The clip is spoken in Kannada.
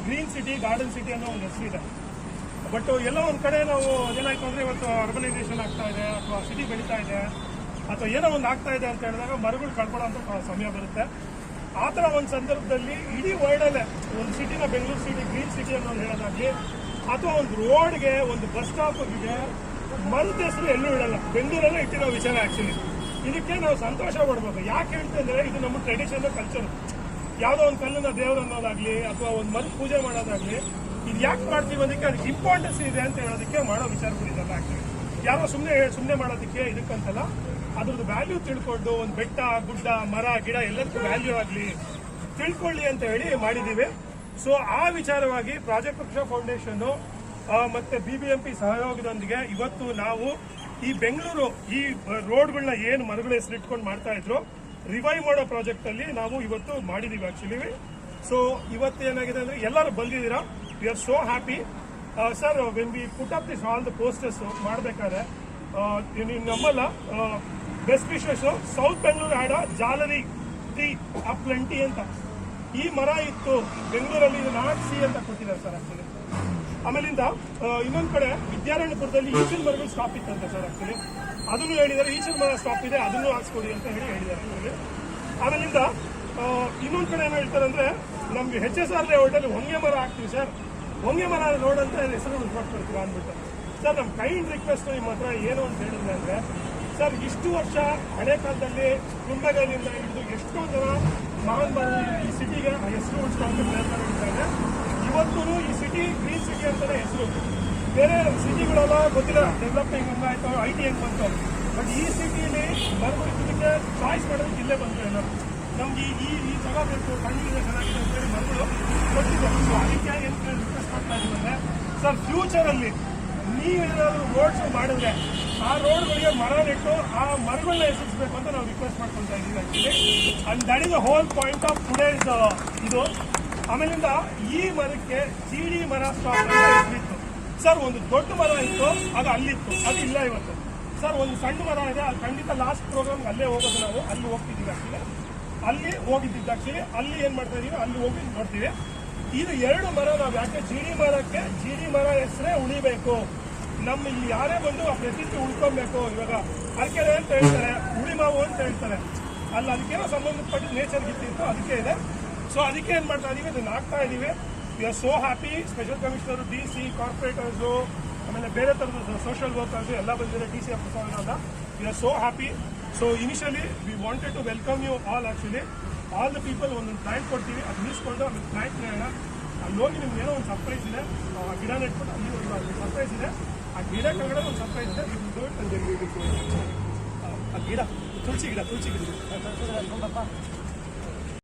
ಗ್ರೀನ್ ಸಿಟಿ ಗಾರ್ಡನ್ ಸಿಟಿ ಅನ್ನೋ ಒಂದು ಹೆಸರಿದೆ. ಬಟ್ ಎಲ್ಲ ಒಂದು ಕಡೆ ನಾವು ಅದೇನಾಯ್ತು ಅಂದರೆ ಇವತ್ತು ಅರ್ಬನೈಸೇಷನ್ ಆಗ್ತಾ ಇದೆ ಅಥವಾ ಸಿಟಿ ಬೆಳೀತಾ ಇದೆ ಅಥವಾ ಏನೋ ಒಂದು ಆಗ್ತಾ ಇದೆ ಅಂತ ಹೇಳಿದಾಗ ಮರಗಳು ಕಳ್ಕೊಳ್ಳೋಂಥ ಸಮಯ ಬರುತ್ತೆ. ಆ ಥರ ಒಂದು ಸಂದರ್ಭದಲ್ಲಿ ಇಡೀ ವರ್ಲ್ಡಲ್ಲೇ ಒಂದು ಸಿಟಿನ ಬೆಂಗಳೂರು ಸಿಟಿ ಗ್ರೀನ್ ಸಿಟಿ ಅನ್ನೋದು ಹೇಳೋದಾಗಲಿ ಅಥವಾ ಒಂದು ರೋಡ್ಗೆ ಒಂದು ಬಸ್ ಸ್ಟಾಪ್ಗೆ ಮರದ ಹೆಸರು ಎಲ್ಲೂ ಇಡಲ್ಲ. ಬೆಂಗಳೂರಲ್ಲೇ ಇಟ್ಟಿರೋ ವಿಚಾರ ಆ್ಯಕ್ಚುಲಿ. ಇದಕ್ಕೆ ನಾವು ಸಂತೋಷ ಪಡ್ಬೇಕು. ಯಾಕೆ ಹೇಳ್ತಂದ್ರೆ ಇದು ನಮ್ಮ ಟ್ರೆಡಿಷನ್ ಕಲ್ಚರ್. ಯಾವುದೋ ಒಂದು ಕಲ್ಲನ್ನ ದೇವರು ಅನ್ನೋದಾಗ್ಲಿ ಅಥವಾ ಒಂದು ಮರದ ಪೂಜೆ ಮಾಡೋದಾಗ್ಲಿ ಇದು ಯಾಕೆ ಮಾಡ್ತೀವಿ ಅದಕ್ಕೆ ಅದಕ್ಕೆ ಇಂಪಾರ್ಟೆನ್ಸ್ ಇದೆ ಅಂತ ಹೇಳೋದಕ್ಕೆ ಮಾಡೋ ವಿಚಾರಗಳಿದಲ್ಲ ಆ್ಯಕ್ಚುಲಿ. ಯಾರೋ ಸುಮ್ಮನೆ ಮಾಡೋದಕ್ಕೆ ಇದಕ್ಕಂತಲ್ಲ, ಅದ್ರದ್ದು ವ್ಯಾಲ್ಯೂ ತಿಳ್ಕೊಂಡು ಒಂದು ಬೆಟ್ಟ ಗುಡ್ಡ ಮರ ಗಿಡ ಎಲ್ಲದಕ್ಕೂ ವ್ಯಾಲ್ಯೂ ಆಗಲಿ ತಿಳ್ಕೊಳ್ಳಿ ಅಂತ ಹೇಳಿ ಮಾಡಿದ್ದೀವಿ. ಸೊ ಆ ವಿಚಾರವಾಗಿ ಪ್ರಾಜೆಕ್ಟ್ ವೃಕ್ಷ ಫೌಂಡೇಶನ್ ಮತ್ತೆ BBMP ಸಹಯೋಗದೊಂದಿಗೆ ಇವತ್ತು ನಾವು ಈ ಬೆಂಗಳೂರು ಈ ರೋಡ್ಗಳನ್ನ ಏನು ಮರಗಳ ಹೆಸರಿಟ್ಕೊಂಡು ಮಾಡ್ತಾ ಇದ್ರು ರಿವೈವ್ ಮಾಡೋ ಪ್ರಾಜೆಕ್ಟ್ ಅಲ್ಲಿ ನಾವು ಇವತ್ತು ಮಾಡಿದೀವಿ ಆಕ್ಚುಲಿ. ಸೊ ಇವತ್ತು ಏನಾಗಿದೆ ಅಂದ್ರೆ ಎಲ್ಲರೂ ಬಂದಿದ್ದೀರಾ. We are so happy sir. When we put up this all the posters ಮಾಡಬೇಕಾದ್ರೆ ನಮ್ಮಲ್ಲ best wishes south Bengaluru had a ಜಾಲರಿ ಟ್ರೀ ಅಪ್ ಪ್ಲೆಂಟಿ ಅಂತ ಈ ಮರ ಇತ್ತು ಬೆಂಗಳೂರಲ್ಲಿ ಇದು ನಾಟ್ ಸಿ ಅಂತ ಕೊಟ್ಟಿದ್ದಾರೆ ಸರ್ ಆಕ್ಚುಲಿ. ಆಮೇಲಿಂದ ಇನ್ನೊಂದು ಕಡೆ ವಿದ್ಯಾರಣ್ಯಪುರದಲ್ಲಿ ಈಚಿನ ಮರಗಳು ಸ್ಟಾಪ್ ಇತ್ತಂತೆ ಸರ್ ಆಕ್ಚುಲಿ. ಅದನ್ನು ಹೇಳಿದ್ದಾರೆ, ಈಚಿನ ಮರ ಸ್ಟಾಪ್ ಇದೆ ಅದನ್ನು ಹಾಕ್ಸ್ಕೊಡಿ ಅಂತ ಹೇಳಿದ್ದಾರೆ ಆಕ್ಚುಲಿ. ಆಮೇಲಿಂದ ಇನ್ನೊಂದು ಕಡೆ ಏನು ಹೇಳ್ತಾರೆ ಅಂದ್ರೆ ನಮ್ಗೆ HSR ಲೇಔಟಲ್ಲಿ ಹೊಂಗೆ ಮರ ಹಾಕ್ತೀವಿ ಸರ್, ಹೊಂಗೆ ಮರ ರೋಡ್ ಅಂತ ಹೆಸರು ಕೊಡ್ತೀರಾ ಅಂದ್ಬಿಟ್ಟು. ಸರ್ ನಮ್ಮ ಕೈಂಡ್ ರಿಕ್ವೆಸ್ಟ್ ನಿಮ್ಮ ಹತ್ರ ಏನು ಅಂತ ಹೇಳಿದ್ರೆ ಅಂದ್ರೆ ಸರ್ ಇಷ್ಟು ವರ್ಷ ಹಳೆ ಕಾಲದಲ್ಲಿ ಕುಂದಗಲಿಂದ ಹಿಡಿದು ಎಷ್ಟೋ ಜನ ಮಹಾನ್ ಈ ಸಿಟಿಗೆ ಹೆಸರು ಉಳಿಸ್ಕೊಂಡು ಪ್ರಯತ್ನ ಮಾಡಿದ್ದಾರೆ. ಇವತ್ತು ಈ ಸಿಟಿ ಗ್ರೀನ್ ಸಿಟಿ ಅಂತಾನೆ ಹೆಸರು. ಬೇರೆ ಸಿಟಿಗಳೆಲ್ಲ ಗೊತ್ತಿಲ್ಲ ಡೆವಲಪಿಂಗ್ ಹೆಂಗಾಯ್ತು IT ಹೆಂಗ್ ಬಂತು. ಬಟ್ ಈ ಸಿಟಿಲಿ ಮರಗಳು ಚಾಯ್ಸ್ ಮಾಡೋದಕ್ಕೆ ಇಲ್ಲೇ ಬಂತು ಎಲ್ಲರೂ. ನಮ್ಗೆ ಈ ಜಾಗ ಬೇಕು ಕಣ್ಣಿಗೆ ಚೆನ್ನಾಗಿದೆ ಅಂತ ಹೇಳಿ ಮರಗಳು ಕೊಟ್ಟಿದೆ. ಸೊ ಅದಕ್ಕೆ ಏನು ರಿಕ್ವೆಸ್ಟ್ ಮಾಡ್ತಾ ಇದ್ದೀವಿ ಸರ್ ಫ್ಯೂಚರಲ್ಲಿ ನೀವೇನಾದ್ರು ರೋಡ್ಸ್ ಮಾಡಿದ್ರೆ ಆ ರೋಡ್ಗಳಿಗೆ ಮರ ನೆಟ್ಟು ಆ ಮರಗಳನ್ನ ಹೆಸರಿಸಬೇಕು ಅಂತ ನಾವು ರಿಕ್ವೆಸ್ಟ್ ಮಾಡ್ಕೊಳ್ತಾ ಇದ್ದೀವಿ actually. And that is the whole point of today's ಇದು. ಆಮೇಲಿಂದ ಈ ಮರಕ್ಕೆ GD ಮರ ಸ್ಟಾಪ್ ಅಂತ ಹೆಸರಿತ್ತು ಸರ್. ಒಂದು ದೊಡ್ಡ ಮರ ಇತ್ತು ಅದು ಅಲ್ಲಿತ್ತು, ಅದು ಇಲ್ಲ ಇವತ್ತು ಸರ್. ಒಂದು ಸಣ್ಣ ಮರ ಇದೆ, ಅದು ಖಂಡಿತ ಲಾಸ್ಟ್ ಪ್ರೋಗ್ರಾಮ್ಗೆ ಅಲ್ಲೇ ಹೋಗೋದು. ನಾವು ಅಲ್ಲಿ ಹೋಗ್ತಿದ್ದೀವಿ ಆಕ್ಚುಲಿ, ಅಲ್ಲಿ ಹೋಗಿದ್ದಿದ್ದು ಆಕ್ಚುಲಿ. ಅಲ್ಲಿ ಏನ್ ಮಾಡ್ತಾ ಇದೀವಿ ಅಲ್ಲಿ ಹೋಗಿ ನೋಡ್ತೀವಿ. ಇದು ಎರಡು ಮರ ನಾವು ಯಾಕೆ GD ಮರಕ್ಕೆ GD ಮರ ಹೆಸರೇ ಉಳಿಬೇಕು. ನಮ್ಮ ಇಲ್ಲಿ ಯಾರೇ ಬಂದು ಆ ಪ್ರಸಿದ್ಧಿ ಉಳ್ಕೊಬೇಕು. ಇವಾಗ ಅರ್ಕೆರೆ ಅಂತ ಹೇಳ್ತಾರೆ, ಉಳಿಮಾವು ಅಂತ ಹೇಳ್ತಾರೆ, ಅಲ್ಲಿ ಅದಕ್ಕೇನೋ ಸಂಬಂಧಪಟ್ಟ ನೇಚರ್ ಗಿತ್ತಿತ್ತು ಅದಕ್ಕೆ ಇದೆ. ಸೊ ಅದಕ್ಕೆ ಏನ್ ಮಾಡ್ತಾ ಇದೀವಿ ಇದನ್ನ ಹಾಕ್ತಾ ಇದೀವಿ. We are so happy. Special commissioner DC corporators ಆಮೇಲೆ ಬೇರೆ ಥರದ ಸೋಷಿಯಲ್ ವರ್ಕರ್ಸು ಎಲ್ಲ ಬಂದಿದ್ದಾರೆ DC officer. We are so happy. So initially we wanted to welcome you all actually. All the people ಒಂದೊಂದು ಪ್ಲಾಂಟ್ ಕೊಡ್ತೀವಿ, ಅದು ನಿಲ್ಲಿಸ್ಕೊಂಡು ಆಮೇಲೆ ಪ್ಲಾಂಟ್ ನೆಡೋಣ. ಅಲ್ಲಿ ಹೋಗಿ ನಿಮ್ಗೆ ಏನೋ ಒಂದು ಸರ್ಪ್ರೈಸ್ ಇದೆ, ಗಿಡ ನೆಟ್ಬಿಟ್ಟು ಅಲ್ಲಿ ಒಂದು ಸರ್ಪ್ರೈಸ್ ಇದೆ. ಆ ಗಿಡ ಕೆಳಗಡೆ ಒಂದು ಸರ್ಪ್ರೈಸ್ ಇದೆ. ಆ ಗಿಡ ತುಳಸಿ ಗಿಡ